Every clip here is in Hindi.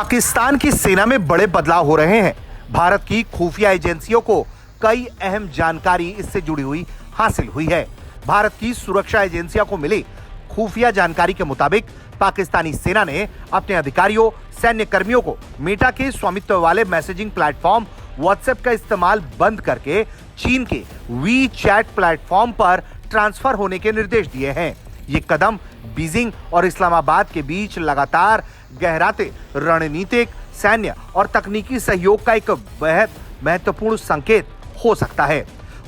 पाकिस्तान की सेना में बड़े बदलाव हो रहे हैं। भारत की खुफिया एजेंसियों को कई अहम जानकारी इससे जुड़ी हुई हासिल हुई है। भारत की सुरक्षा एजेंसियों को मिली खुफिया जानकारी के मुताबिक पाकिस्तानी सेना ने अपने अधिकारियों, सैन्य कर्मियों को मेटा के स्वामित्व वाले मैसेजिंग प्लेटफॉर्म व्हाट्सएप का इस्तेमाल बंद करके चीन के वी चैट प्लेटफॉर्म पर ट्रांसफर होने के निर्देश दिए हैं। ये कदम बीजिंग और इस्लामाबाद के बीच लगातार गहराते रणनीतिक, सैन्य और तकनीकी सहयोग का एक बेहद महत्वपूर्ण संकेत हो सकता है।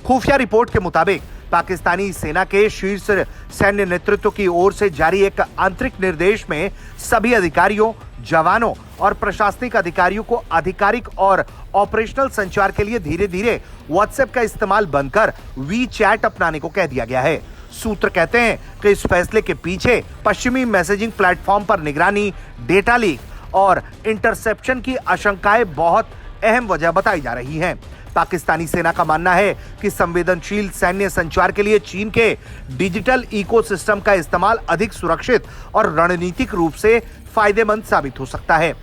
खुफिया रिपोर्ट के मुताबिक पाकिस्तानी सेना के शीर्ष सैन्य नेतृत्व की ओर से जारी एक आंतरिक निर्देश में सभी अधिकारियों, जवानों और प्रशासनिक अधिकारियों को आधिकारिक और ऑपरेशनल संचार के लिए धीरे धीरे व्हाट्सएप का इस्तेमाल बंद कर वी चैट अपनाने को कह दिया गया है। सूत्र कहते हैं कि इस फैसले के पीछे पश्चिमी मैसेजिंग प्लेटफॉर्म पर निगरानी, डेटा लीक और इंटरसेप्शन की आशंकाएं बहुत अहम वजह बताई जा रही हैं। पाकिस्तानी सेना का मानना है कि संवेदनशील सैन्य संचार के लिए चीन के डिजिटल इकोसिस्टम का इस्तेमाल अधिक सुरक्षित और रणनीतिक रूप से फायदेमंद साबित हो सकता है।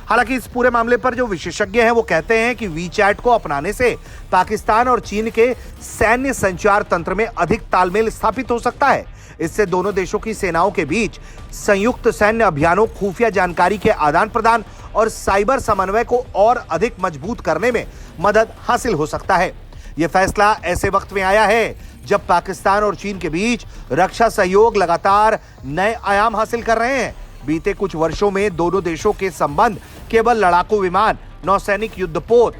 हालांकि इस पूरे मामले पर जो विशेषज्ञ हैं वो कहते हैं कि वी चैट को अपनाने से पाकिस्तान और चीन के सैन्य संचार तंत्र में अधिक तालमेल स्थापित हो सकता है। इससे दोनों देशों की सेनाओं के बीच संयुक्त सैन्य अभियानों, खुफिया जानकारी के आदान प्रदान और साइबर समन्वय को और अधिक मजबूत करने में मदद हासिल हो सकता है। यह फैसला ऐसे वक्त में आया है जब पाकिस्तान और चीन के बीच रक्षा सहयोग लगातार नए आयाम हासिल कर रहे हैं। बीते कुछ वर्षों में दोनों देशों के संबंध केवल लड़ाकू विमान, नौसैनिक युद्धपोत,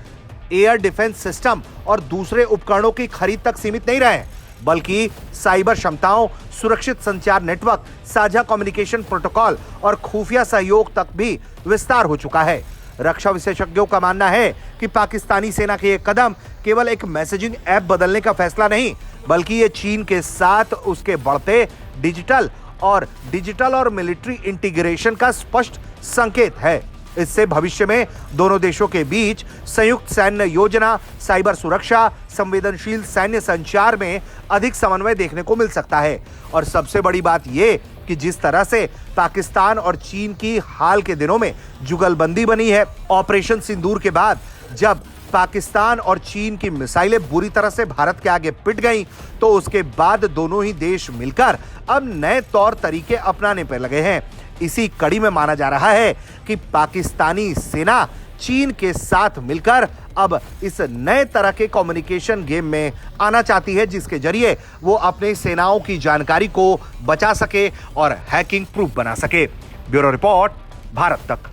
एयर डिफेंस सिस्टम और दूसरे उपकरणों की खरीद तक सीमित नहीं रहे, बल्कि साइबर क्षमताओं, सुरक्षित संचार नेटवर्क, साझा कम्युनिकेशन प्रोटोकॉल और खुफिया सहयोग तक भी विस्तार हो चुका है। रक्षा विशेषज्ञों का मानना है कि पाकिस्तानी सेना के ये कदम केवल एक मैसेजिंग ऐप बदलने का फैसला नहीं, बल्कि ये चीन के साथ उसके बढ़ते डिजिटल और मिलिट्री इंटीग्रेशन का स्पष्ट संकेत है। इससे भविष्य में दोनों देशों के बीच संयुक्त सैन्य योजना, साइबर सुरक्षा, संवेदनशील सैन्य संचार में अधिक समन्वय देखने को मिल सकता है। और सबसे बड़ी बात यह कि जिस तरह से पाकिस्तान और चीन की हाल के दिनों में जुगलबंदी बनी है, ऑपरेशन सिंदूर के बाद जब पाकिस्तान और चीन की मिसाइलें बुरी तरह से भारत के आगे पिट गईं, तो उसके बाद दोनों ही देश मिलकर अब नए तौर तरीके अपनाने पर लगे हैं। इसी कड़ी में माना जा रहा है कि पाकिस्तानी सेना चीन के साथ मिलकर अब इस नए तरह के कम्युनिकेशन गेम में आना चाहती है, जिसके जरिए वो अपनी सेनाओं की जानकारी को बचा सके और हैकिंग प्रूफ बना सके। ब्यूरो रिपोर्ट, भारत तक।